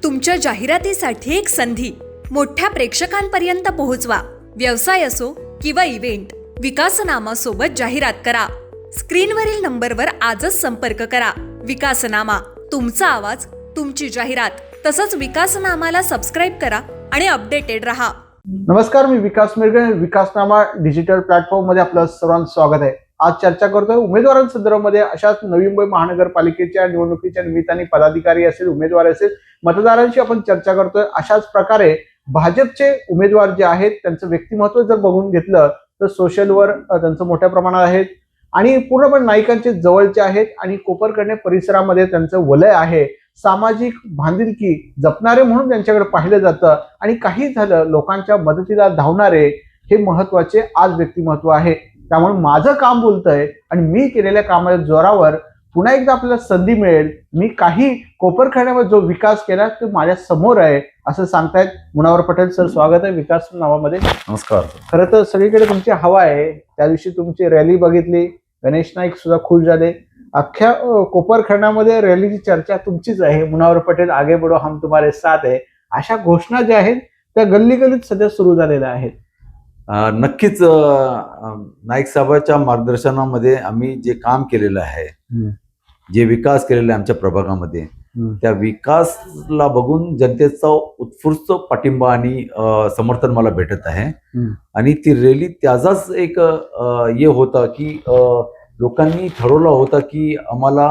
तुमच्या जाहिरातीसाठी एक संधी मोठ्या प्रेक्षकांपर्यंत पोहोचवा. व्यवसाय असो किंवा इव्हेंट, विकासनामा सोबत जाहिरात करा. स्क्रीनवरील नंबरवर आजच संपर्क करा. विकासनामा, तुमचा आवाज, तुमची जाहिरात. तसंच विकासनामाला सबस्क्राईब करा आणि अपडेटेड रहा. नमस्कार, मी विकास मिरगे. विकासनामा डिजिटल प्लॅटफॉर्म मध्ये आपलं सर्वांचं स्वागत आहे. आज चर्चा करतोय उमेदवारांसंदर्भामध्ये. अशाच नवी मुंबई महानगरपालिकेच्या निवडणुकीच्या निमित्ताने पदाधिकारी असेल, उमेदवार असेल, मतदारांशी आपण चर्चा करतोय. अशाच प्रकारे भाजपचे उमेदवार जे आहेत त्यांचं व्यक्तिमत्व जर बघून घेतलं तर सोशलवर त्यांचं मोठ्या प्रमाणात आहेत आणि पूर्णपणे नायकांचे जवळचे आहेत आणि कोपरखंड परिसरामध्ये त्यांचं वलय आहे. सामाजिक बांधिलकी जपणारे म्हणून त्यांच्याकडे पाहिलं जातं आणि काही झालं लोकांच्या मदतीला धावणारे हे महत्वाचे आज व्यक्तिमत्व आहे. त्यामुळे माझं काम बोलतंय आणि मी केलेल्या कामाच्या जोरावर पुन्हा एकदा आपल्याला संधी मिळेल. मी काही कोपरखंडामध्ये जो विकास केला तो माझ्या समोर आहे असं सांगतायत मुनावर पटेल सर. स्वागत आहे विकास नावामध्ये. नमस्कार. खरं तर सगळीकडे तुमची हवा आहे. त्या दिवशी तुमची रॅली बघितली, गणेश नाईक सुद्धा खुश झाले. अख्ख्या कोपरखंडामध्ये रॅलीची चर्चा तुमचीच आहे. मुनावर पटेल आगे बढो, हम तुम्हारे साथ आहे, अशा घोषणा ज्या आहेत त्या गल्ली गल्लीत सध्या सुरू झालेल्या आहेत. नक्कीच नाईक साहेबांच्या मार्गदर्शनामध्ये आम्ही जे काम केलेलं आहे, जे विकास केलेला आहे आमच्या प्रभागामध्ये, त्या विकासला बघून जनतेचा उत्स्फूर्त पाठिंबा आणि समर्थन मला भेटत आहे. आणि ती रॅली त्याचाच एक हे होता की लोकांनी ठरवलं होतं की आम्हाला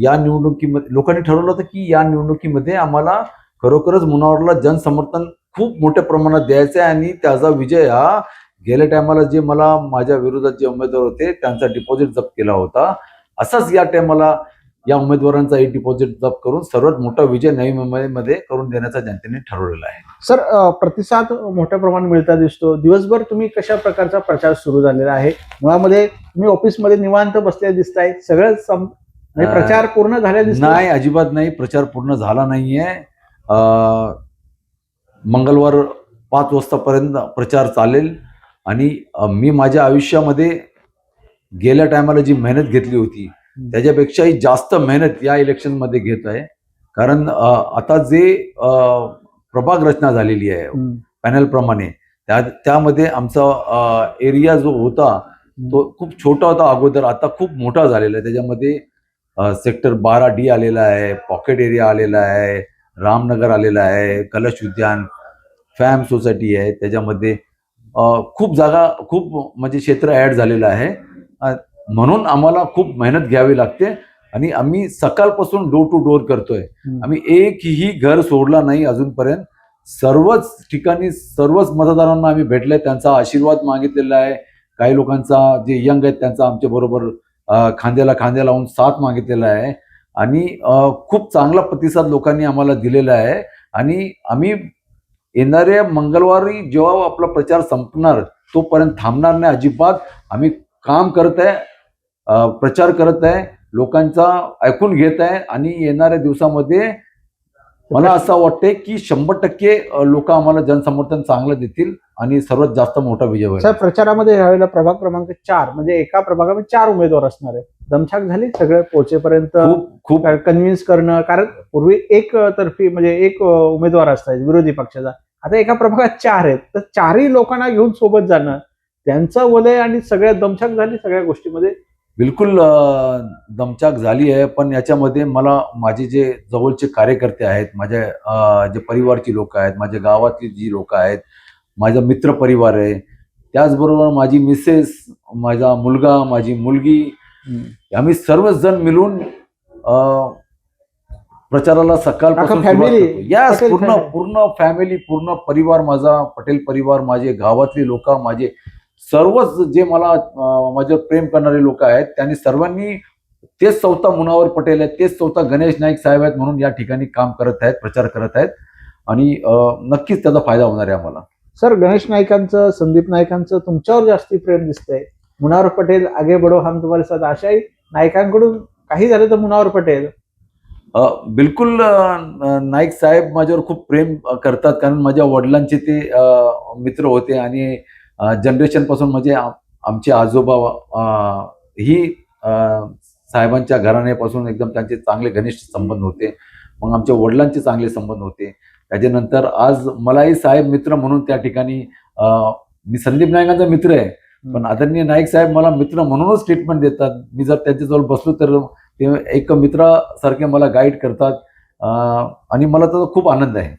या निवडणुकीमध्ये या निवडणुकीमध्ये आम्हाला खरोखरच मुनावरला जनसमर्थन खूप मोठ्या प्रमाणात द्यायचं आहे आणि त्याचा विजय हा गेल्या टायमाला जे मला माझ्या विरोधात जे उमेदवार होते त्यांचा डिपॉझिट जप्त केला होता, असाच या टायमाला या उमेदवारांचा एक डिपॉझिट जप्त करून सर्वात मोठा विजय नवी मुंबईमध्ये करून देण्याचा जनतेने ठरवलेला आहे. सर, प्रतिसाद मोठ्या प्रमाणात मिळता दिसतो. दिवसभर तुम्ही कशा प्रकारचा प्रचार सुरू झालेला आहे? मुळामध्ये तुम्ही ऑफिसमध्ये निवांत बसले दिसताय, सगळं प्रचार पूर्ण झाल्या दिसतो? नाही, अजिबात नाही. प्रचार पूर्ण झाला नाहीये. मंगळवार 5 वाजतापर्यंत प्रचार चालेल आणि मी माझ्या आयुष्यामध्ये गेल्या टायमाला जी मेहनत घेतली होती त्याच्यापेक्षाही जास्त मेहनत या इलेक्शन मध्ये घेत आहे. कारण आता जे प्रभाग रचना झालेली आहे पॅनल प्रमाणे, त्यामध्ये आमचा एरिया जो होता तो खूप छोटा होता अगोदर, आता खूप मोठा झालेला आहे. त्याच्यामध्ये सेक्टर 12D आलेला आहे, पॉकेट एरिया आलेला आहे, रामनगर आलेला आहे, कलश उद्यान, फॅम सोसायटी आहे. त्याच्यामध्ये खूप जागा, खूप म्हणजे क्षेत्र ऍड झालेलं आहे. म्हणून आम्हाला खूप मेहनत घ्यावी लागते आणि आम्ही सकाळपासून डोर टू डोर करतोय. आम्ही एकही घर सोडला नाही अजूनपर्यंत. सर्वच ठिकाणी सर्वच मतदारांना आम्ही भेटले, त्यांचा आशीर्वाद मागितलेला आहे. काही लोकांचा जे यंग आहेत त्यांचा आमच्या बरोबर खांद्याला खांद्या लावून साथ मागितलेला आहे आणि खूप चांगला प्रतिसाद लोकांनी आम्हाला दिलेला आहे. आणि आम्ही येणाऱ्या मंगळवारी जेव्हा आपला प्रचार संपणार तोपर्यंत थांबणार नाही अजिबात. आम्ही काम करत आहे, प्रचार करत आहे, लोकांचा ऐकून घेत आहे आणि येणाऱ्या दिवसामध्ये मला असं वाटतंय की 100% लोक आम्हाला जनसमर्थन चांगलं देतील आणि सर्वात जास्त मोठा विजय होईल. सर, प्रचारामध्ये यावेळेला प्रभाग क्रमांक 4 म्हणजे एका प्रभागामध्ये 4 उमेदवार असणार आहे. दमछाक झाली सगळे पोहोचेपर्यंत? खूप कन्व्हिन्स करणं, कारण पूर्वी एक तर्फी म्हणजे एक उमेदवार असतात विरोधी पक्षाचा, आता एका प्रभागात 4 आहेत, तर 4ही लोकांना घेऊन सोबत जाणं, त्यांचं वलय आणि सगळ्या दमछाक झाली सगळ्या गोष्टीमध्ये. बिलकुल दमछाक झाली आहे. पण याच्यामध्ये मला माझे जे जवळचे कार्यकर्ते आहेत, माझ्या जे परिवारची लोक आहेत, माझ्या गावातली जी लोक आहेत, माझा मित्र परिवार आहे, त्याचबरोबर माझी मिसेस, माझा मुलगा, माझी मुलगी, आम्ही सर्वच जण मिळून प्रचाराला सकाळपासून पूर्ण फॅमिली, पूर्ण परिवार, माझा पटेल परिवार, माझे गावातली लोक, माझे सर्वच जे मला माझ्यावर प्रेम करणारे लोक आहेत, त्यांनी सर्वांनी तेच चौथा मुनावर पटेल आहेत, तेच चौथा गणेश नाईक साहेब आहेत म्हणून या ठिकाणी काम करत आहेत, प्रचार करत आहेत आणि नक्कीच त्याचा फायदा होणार आहे आम्हाला. सर, गणेश नाईकांचं, संदीप नाईकांचं तुमच्यावर जास्ती प्रेम दिसतंय. मुनावर पटेल आगे बढो, हम तुम्हारे साथ, अशाही नाईकांकडून काही झालं तर मुनावर पटेल. बिलकुल नाईक साहेब माझ्यावर खूप प्रेम करतात, कारण माझ्या वडिलांचे ते मित्र होते आणि जनरेशन पासून म्हणजे आमचे आजोबा ही साहेबांच्या घराण्यापासून एकदम त्यांचे चांगले घनिष्ठ संबंध होते. मग आमच्या वडिलांचे चांगले संबंध होते. त्याच्यानंतर आज मलाही साहेब मित्र म्हणून त्या ठिकाणी मी संदीप नाईकांचा मित्र आहे, पण आदरणीय नाईक साहेब मला मित्र म्हणूनच ट्रीटमेंट देतात. मी जर त्यांच्याजवळ बसलो तर ते एक मित्रासारखे मला गाईड करतात आणि मला त्याचा खूप आनंद आहे.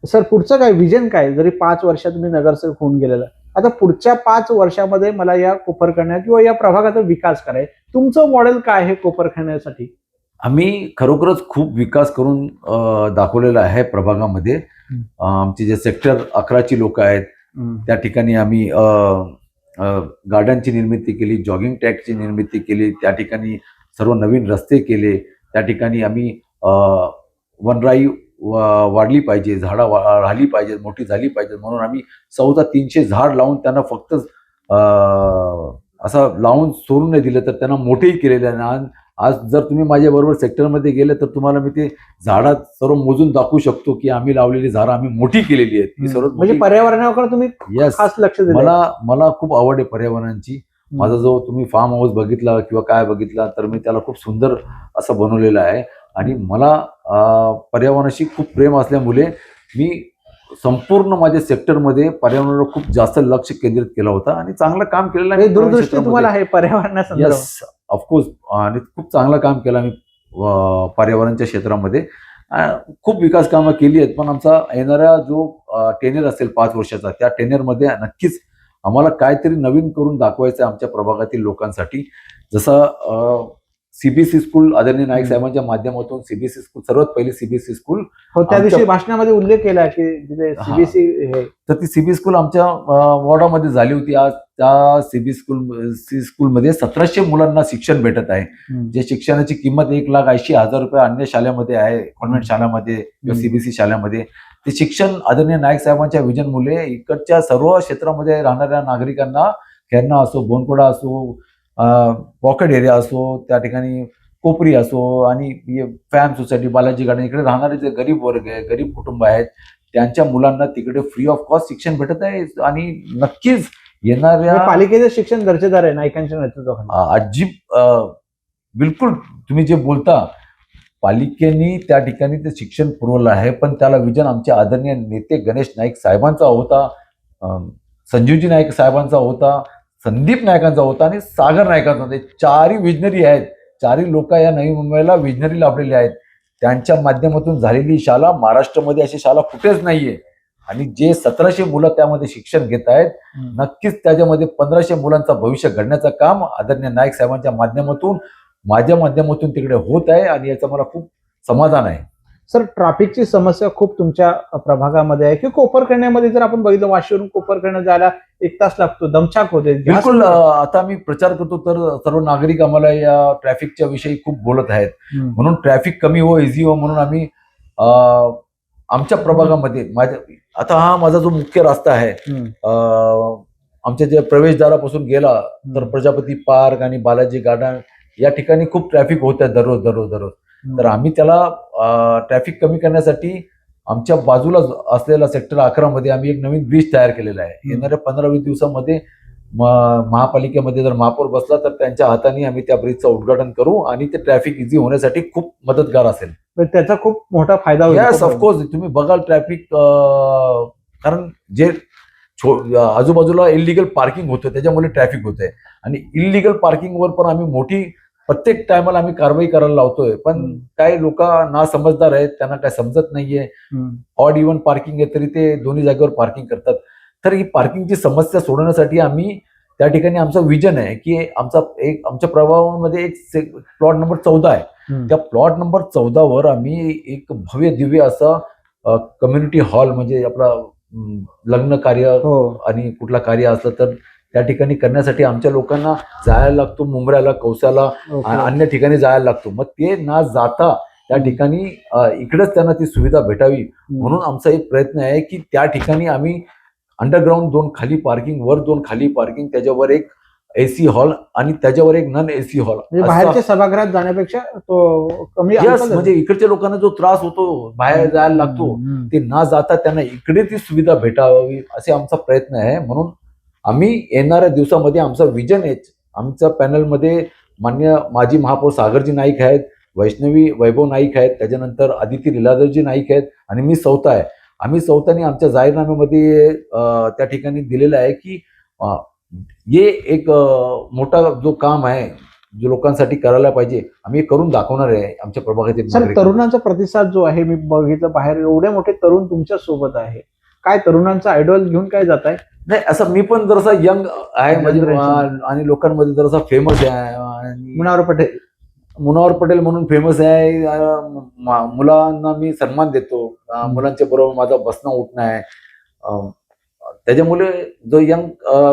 सर पुढचं काय विजन काय? जरी 5 वर्षात तुम्ही नगरसेवक होऊन गेलेला, आता पुढच्या 5 वर्षामध्ये मला या कोपरखण्या किंवा या प्रभागाचा विकास करायचा, तुमचं मॉडेल काय आहे कोपरखण्यासाठी? आम्ही खरोखरच खूप विकास करून दाखवलेला आहे प्रभागामध्ये. आमचे जे सेक्टर 11ची लोक आहेत त्या ठिकाणी आम्ही गार्डनची निर्मिती केली, जॉगिंग ट्रॅकची निर्मिती केली, त्या ठिकाणी सर्व नवीन रस्ते केले, त्या ठिकाणी आम्ही वनराई वाढली पाहिजे, झाडं राहिली पाहिजेत, मोठी झाली पाहिजेत म्हणून आम्ही 300 झाड लावून त्यांना फक्त असं लावून सोडून नाही दिलं तर त्यांना मोठेही केलेले आहे. आज जर तुम्ही माझ्याबरोबर सेक्टरमध्ये गेले तर तुम्हाला मी ते झाडात सर्व मोजून दाखवू शकतो की आम्ही लावलेली झाडं आम्ही मोठी केलेली आहेत. ही सर्व म्हणजे पर्यावरणाकडे तुम्ही खास लक्ष दिलं. मला खूप आवड आहे पर्यावरणाची. माझा जो तुम्ही फार्म हाऊस बघितला किंवा काय बघितला तर मी त्याला खूप सुंदर असं बनवलेलं आहे आणि मला पर्यावरणाशी खूप प्रेम असल्यामुळे मी संपूर्ण माझ्या सेक्टरमध्ये पर्यावरणावर खूप जास्त लक्ष केंद्रित केलं होतं आणि चांगलं काम केलेलं आहे. दूरदृष्टी तुम्हाला आहे पर्यावरणासंदर्भात? Yes, of course. आणि खूप चांगलं काम केलं आम्ही पर्यावरणाच्या क्षेत्रामध्ये. खूप विकास कामं केली आहेत, पण आमचा येणारा जो टेन्युअर असेल 5 वर्षाचा, त्या टेन्युअरमध्ये नक्कीच आम्हाला काहीतरी नवीन करून दाखवायचं आहे आमच्या प्रभागातील लोकांसाठी. जसं सीबीएसई स्कूल आदरणीय नाईक साहेबांच्या माध्यमातून सीबीएसई स्कूल, सर्वात पहिली सीबीएसई स्कूल, हो त्या दिवशी भाषणामध्ये उल्लेख केला की जिथे सीबीएसई तर ती सीबीएसई स्कूल आमच्या वॉर्डामध्ये झाली होती. आज त्या सीबीएसई स्कूलमध्ये 1700 मुलांना शिक्षण भेटत आहे. जे शिक्षणाची किंमत 1,80,000 रुपये अन्य शाळेमध्ये आहे, कॉन्व्हेंट शाळेमध्ये किंवा सीबीएसई शाळेमध्ये. ते शिक्षण आदरणीय नाईक साहेबांच्या विजन मुले इकडच्या सर्व क्षेत्रामध्ये राहणाऱ्या नागरिकांना, खेरणा असो, बोनकोडा असो, पॉकेट एरिया असो, त्या ठिकाणी कोपरी असो आणि फॅम सोसायटी, बालाजी गार्डन, इकडे राहणारे जे गरीब वर्ग आहे, गरीब कुटुंब आहेत, त्यांच्या मुलांना तिकडे फ्री ऑफ कॉस्ट शिक्षण भेटत आहे. आणि नक्कीच येणाऱ्या पालिकेचं शिक्षण दर्जेदार आहे नाईकांच्या नेतृत्वाखाली. बिलकुल तुम्ही जे बोलता, पालिकेने त्या ठिकाणी ते शिक्षण पुरवलं आहे, पण त्याला विजन आमचे आदरणीय नेते गणेश नाईक साहेबांचा होता, संजीवजी नाईक साहेबांचा होता, संदीप नाईकांचा होता आणि सागर नाईकांचा होता. 4ही विजनरी आहेत. 4ही लोक या नवी मुंबईला विजनरी लाभलेले आहेत. त्यांच्या माध्यमातून झालेली शाळा महाराष्ट्रामध्ये अशी शाळा कुठेच नाहीये. आणि जे 1700 मुलं त्यामध्ये शिक्षण घेत आहेत, नक्कीच त्याच्यामध्ये 1500 मुलांचं भविष्य घडण्याचं काम आदरणीय नाईक साहेबांच्या माध्यमातून, माझ्या माध्यमातून तिकडे होत आहे आणि याचं मला खूप समाधान आहे. सर ट्रॅफिकची समस्या खूप तुमच्या प्रभागामध्ये आहे की कोपरखण्यामध्ये जर आपण बघितलं वाशीवरून कोपरखण्या जायला 1 तास लागतो, दमछाक होते. बिलकुल. आता मी प्रचार करतो तर सर्व नागरिक आम्हाला या ट्रॅफिकच्या विषयी खूप बोलत आहेत. म्हणून ट्रॅफिक कमी हो, इझी हो म्हणून आम्ही आमच्या प्रभागामध्ये आता हा माझा जो मुख्य रस्ता आहे, आमच्या जे प्रवेशद्वारापासून गेला तर प्रजापती पार्क आणि बालाजी गार्डन या ठिकाणी खूप ट्रॅफिक होत आहे दररोज. तर आम्ही त्याला ट्रॅफिक कमी करण्यासाठी आमच्या बाजूला असलेला सेक्टर 11 मध्ये आम्ही एक नवीन ब्रिज तयार केलेला आहे. येणाऱ्या 15-20 दिवसामध्ये महापालिकेमध्ये जर महापौर बसला तर त्यांच्या हाताने आम्ही त्या ब्रिजचं उद्घाटन करू आणि ते ट्रॅफिक इझी होण्यासाठी खूप मदतगार असेल. त्याचा खूप मोठा फायदा होईल. Yes, of course. तुम्ही बघाल ट्रॅफिक, कारण जे आजूबाजूला इलिगल पार्किंग होतं त्याच्यामुळे ट्रॅफिक होतंय आणि इलिगल पार्किंगवर पण आम्ही मोठी प्रत्येक टायमाला आम्ही कारवाई करायला लावतोय. पण काही लोक ना समजदार आहेत, त्यांना काय समजत नाहीये. ऑड इव्हन पार्किंग आहे तरी ते दोन्ही जागेवर पार्किंग करतात. तर ही पार्किंगची समस्या सोडवण्यासाठी आम्ही त्या ठिकाणी आमचं विजन आहे की आमच्या प्रभावामध्ये एक प्लॉट नंबर 14 आहे. त्या प्लॉट नंबर 14 वर आम्ही एक भव्य दिव्य असं कम्युनिटी हॉल, म्हणजे आपला लग्न कार्य आणि कुठला कार्य असलं तर त्या ठिकाणी करण्यासाठी आमच्या लोकांना जायला लागतो, मुंबऱ्याला, कौसाला, अन्य ठिकाणी जायला लागतो. मग ते ना जाता त्या ठिकाणी इकडेच त्यांना ती सुविधा भेटावी म्हणून आमचा एक प्रयत्न आहे की त्या ठिकाणी आम्ही अंडरग्राऊंड 2 खाली पार्किंग, वर 2 खाली पार्किंग, त्याच्यावर एक एसी हॉल आणि त्याच्यावर एक नॉन एसी हॉल. बाहेरच्या सभागृहात जाण्यापेक्षा तो कमी. म्हणजे इकडच्या लोकांना जो त्रास होतो, बाहेर जायला लागतो, ते न जाता त्यांना इकडे ती सुविधा भेटावी असे आमचा प्रयत्न आहे. म्हणून आम्ही येणाऱ्या दिवसामध्ये आमचं विजन आहे. आमच्या पॅनलमध्ये माननीय माजी महापौर सागरजी नाईक आहेत, वैष्णवी वैभव नाईक आहेत, त्याच्यानंतर आदिती लीलाधरजी नाईक आहेत आणि मी चौथा आहे. आम्ही चौथाने आमच्या जाहीरनाम्यामध्ये त्या ठिकाणी दिलेलं आहे की हे एक मोठा जो काम आहे जो लोकांसाठी करायला पाहिजे आम्ही करून दाखवणार आहे आमच्या प्रभागातील सर, नागरिकांना. तरुणांचा प्रतिसाद जो आहे, मी बघितलं बाहेर एवढे मोठे तरुण तुमच्या सोबत आहे, काय तरुणांचा आयडॉल घेऊन काय जात आहे? नाही, असं मी पण जरासा यंग आहे म्हणजे Generation. आणि लोकांमध्ये जरासा फेमस आहे आणि मुनावर पटेल. मुनावर पटेल म्हणून फेमस आहे. मुलांना मी सन्मान देतो. मुलांच्या बरोबर माझा बसणं उठणं आहे. त्याच्यामुळे जो यंग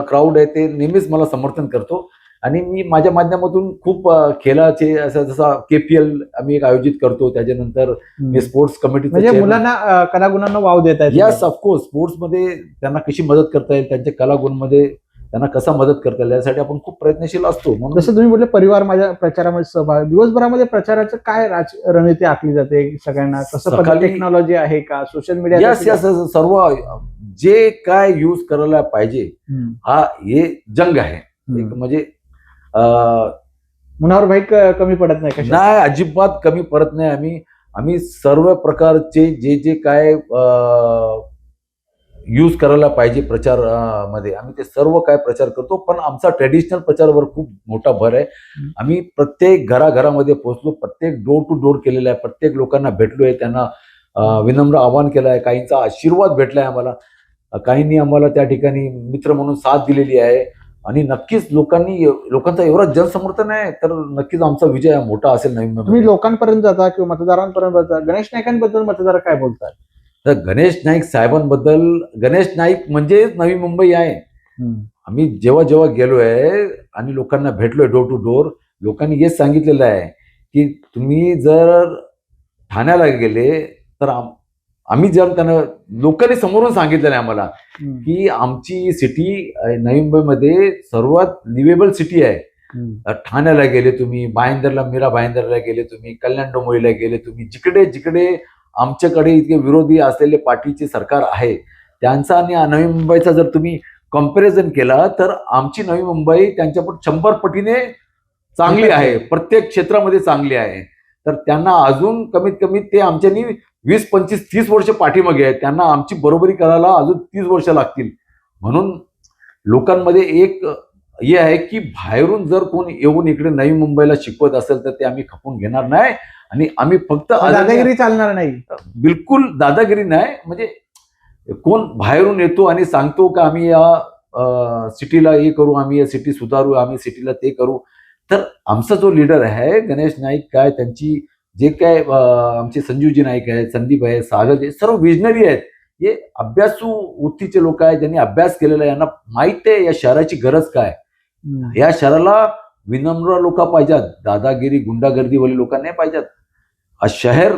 क्राऊड आहे ते नेहमीच मला समर्थन करतो आणि मी माझ्या माध्यमातून खूप खेळाचे असं जसा KPL आम्ही एक आयोजित करतो. त्याच्यानंतर मी स्पोर्ट्स कमिटीचं म्हणजे मुलांना कलागुणांना वाव देत आहे. यस, ऑफकोर्स स्पोर्ट्समध्ये त्यांना कशी मदत करता येईल, त्यांच्या कलागुणमध्ये त्यांना कसा मदत करता येईल यासाठी आपण खूप प्रयत्नशील असतो. म्हणून जसं तुम्ही बोलले परिवार माझ्या प्रचारामध्ये सहभाग, दिवसभरामध्ये प्रचाराचं काय रणनीती आखली जाते सगळ्यांना? कसं सकाळी- टेक्नॉलॉजी आहे का, सोशल मीडिया? यस यस सर्व जे काय यूज करायला पाहिजे हा हे जंग आहे. एक म्हणजे मुनावर भाई कमी पडत नाही कशा? नाही, अजिबात कमी पडत नाही. आम्ही सर्व प्रकारचे जे जे काय यूज करायला पाहिजे प्रचार मध्ये आम्ही ते सर्व काय प्रचार करतो. पण आमचा ट्रेडिशनल प्रचारावर खूप मोठा भर आहे. आम्ही प्रत्येक घराघरामध्ये पोहोचलो, प्रत्येक डोर टू डोर केलेला आहे, प्रत्येक लोकांना भेटलोय, त्यांना विनम्र आवाहन केलं आहे, काहींचा आशीर्वाद भेटलाय आम्हाला, काहींनी आम्हाला त्या ठिकाणी मित्र म्हणून साथ दिलेली आहे आणि नक्कीच लोकांचा एवढा जनसमर्थन आहे तर नक्कीच आमचा विजय मोठा असेल. नवीन तुम्ही लोकांपर्यंत जाता किंवा मतदारांपर्यंत जाता, गणेश नाईकांबद्दल मतदार काय बोलतात? तर गणेश नाईक साहेबांबद्दल, गणेश नाईक म्हणजे नवी मुंबई आहे. आम्ही जेव्हा जेव्हा गेलोय आणि लोकांना भेटलोय डोर टू डोर, लोकांनी हेच सांगितलेलं आहे की तुम्ही जर ठाण्याला गेले तर आम्ही जर त्यांना लोकांनी समोरून सांगितलेलं आहे आम्हाला की आमची सिटी नवी मुंबईमध्ये सर्वात लिव्हेबल सिटी आहे. ठाण्याला गेले तुम्ही, मीरा भाईंदरला गेले तुम्ही, कल्याण डोंबिवलीला गेले तुम्ही, जिकडे जिकडे आमच्याकडे इतके विरोधी असलेले पार्टीचे सरकार आहे त्यांचा आणि नवी मुंबईचा जर तुम्ही कम्पॅरिझन केला तर आमची नवी मुंबई त्यांच्यापट 100 पटीने चांगली आहे, प्रत्येक क्षेत्रामध्ये चांगली आहे. तर त्यांना अजून कमीत कमी ते आमच्यानी 20, 25, 30 वर्ष पाठीमागे आहेत, त्यांना आमची बरोबरी करायला अजून 30 वर्ष लागतील. म्हणून लोकांमध्ये एक हे आहे की बाहेरून जर कोण येऊन इकडे नवी मुंबईला शिकवत असेल तर ते आम्ही खपून घेणार नाही आणि आम्ही फक्त दादागिरी चालणार नाही. बिलकुल दादागिरी नाही. म्हणजे कोण बाहेरून येतो आणि सांगतो का आम्ही या सिटीला हे करू, आम्ही या सिटी सुधारू, आम्ही सिटीला ते करू, तर आमचा जो लीडर आहे गणेश नाईक काय, त्यांची जे काय आमचे संजीवजी नाईक आहेत, संदीप आहे, सागर आहे, सर्व विजनरी आहेत. हे अभ्यासू वृत्तीचे लोक आहेत, ज्यांनी अभ्यास केलेला आहे, यांना माहित आहे या शहराची गरज काय. या शहराला विनम्र लोक पाहिजेत, दादागिरी गुंडागर्दीवाले लोक नाही पाहिजेत. हा शहर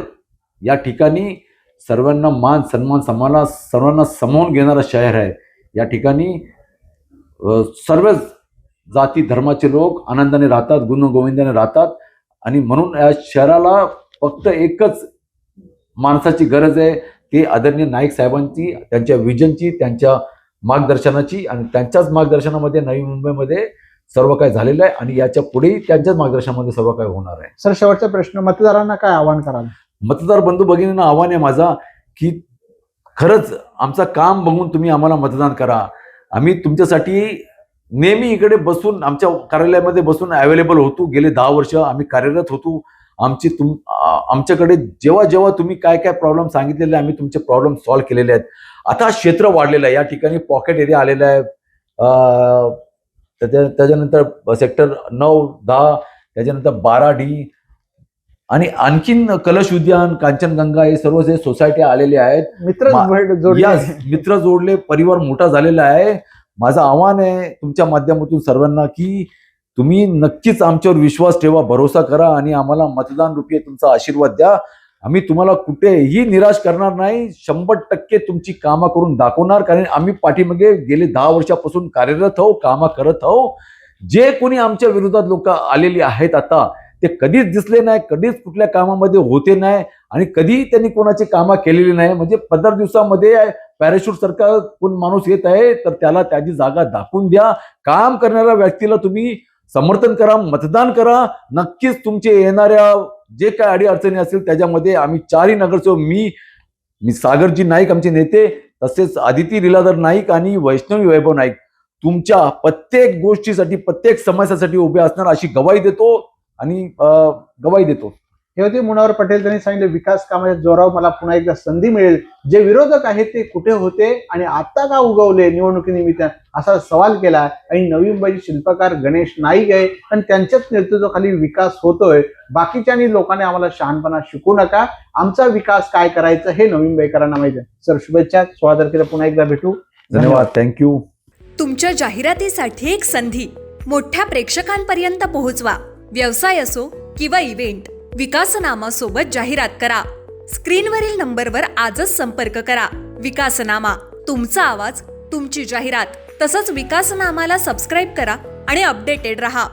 या ठिकाणी सर्वांना मान सन्मान सर्वांना सामावून घेणारा शहर आहे. या ठिकाणी सर्वच जाती धर्माचे लोक आनंदाने राहतात, गुणगोविंदाने राहतात आणि म्हणून या शहराला फक्त एकच माणसाची गरज आहे, ते आदरणीय नाईक साहेबांची, त्यांच्या विजनची, त्यांच्या मार्गदर्शनाची. आणि त्यांच्याच मार्गदर्शनामध्ये नवी मुंबईमध्ये सर्व काय झालेलं आहे आणि याच्या पुढेही त्यांच्याच मार्गदर्शनामध्ये सर्व काय होणार आहे. सर, शेवटचा प्रश्न, मतदारांना काय आवाहन कराल? मतदार बंधू भगिनींना आव्हान आहे माझा की खरंच आमचं काम बघून तुम्ही आम्हाला मतदान करा. आम्ही तुमच्यासाठी नेहमी इकडे बसून आमच्या कार्यालयामध्ये बसून अवेलेबल होतो. गेले 10 वर्ष आम्ही कार्यरत होतो. आमच्याकडे जेव्हा जेव्हा तुम्ही काय काय प्रॉब्लेम सांगितलेले आम्ही तुमचे प्रॉब्लेम सॉल्व्ह केलेले आहेत. आता क्षेत्र वाढलेलं आहे, या ठिकाणी पॉकेट एरिया आलेला आहे. त्याच्यानंतर सेक्टर 9, 10, त्याच्यानंतर 12D आणि आणखीन कलश उद्यान, कांचनगंगा, हे सर्व जे सोसायटी आलेले आहेत. मित्र जोडले, परिवार मोठा झालेला आहे. माझं आव्हान आहे तुमच्या माध्यमातून सर्वांना की तुम्ही नक्कीच आमच्यावर विश्वास ठेवा, भरोसा करा आणि आम्हाला मतदान रूपी तुमचा आशीर्वाद द्या. आम्ही तुम्हाला कुठेही निराश करणार नाही, 100% तुमची कामं करून दाखवणार. कारण आम्ही पाठीमागे गेले 10 वर्षापासून कार्यरत आहोत, कामं करत आहोत. जे कोणी आमच्या विरोधात लोक आलेली आहेत आता, ते कधीच दिसले नाही, कधीच कुठल्या कामामध्ये होते नाही आणि कधीही त्यांनी कोणाची कामं केलेली नाही. म्हणजे 15 दिवसामध्ये पॅराशूट सारखा कोण माणूस येत आहे तर त्याला त्याची जागा दाखवून द्या. काम करणाऱ्या व्यक्तीला तुम्ही समर्थन करा, मतदान करा. नक्कीच तुमचे येणाऱ्या जे काय अडीअडचणी असतील त्याच्यामध्ये आम्ही चारही नगरसेवक, मी सागरजी नाईक आमचे नेते, तसेच आदिती लीलाधर नाईक आणि वैष्णवी वैभव नाईक तुमच्या प्रत्येक गोष्टीसाठी, प्रत्येक समस्यासाठी उभे असणार अशी ग्वाही देतो आणि ग्वाही देतो. हे होते मुनावर पटेल. त्यांनी सांगितले विकास कामाच्या जोरावर मला पुन्हा एकदा संधी मिळेल. जे विरोधक आहेत ते कुठे होते आणि आता का उगवले निवडणुकीनिमित्त असा सवाल केला. आणि नवी मुंबईचे शिल्पकार गणेश नाईक आहे आणि त्यांच्याच नेतृत्वाखाली विकास होतोय. बाकीच्या लोकांनी आम्हाला शहाणपणा शिकू नका. आमचा विकास काय करायचं हे नवी मुंबईकरांना माहिती आहे. सर शुभेच्छा. 16 तारखेला पुन्हा एकदा भेटू. धन्यवाद. थँक्यू. तुमच्या जाहिरातीसाठी एक संधी मोठ्या प्रेक्षकांपर्यंत पोहोचवा. व्यवसाय असो किंवा इव्हेंट, विकासनामा सोबत जाहिरात करा. स्क्रीनवरील नंबरवर आजच संपर्क करा. विकासनामा, तुमचा आवाज, तुमची जाहिरात. तसंच विकासनामाला सबस्क्राईब करा आणि अपडेटेड रहा.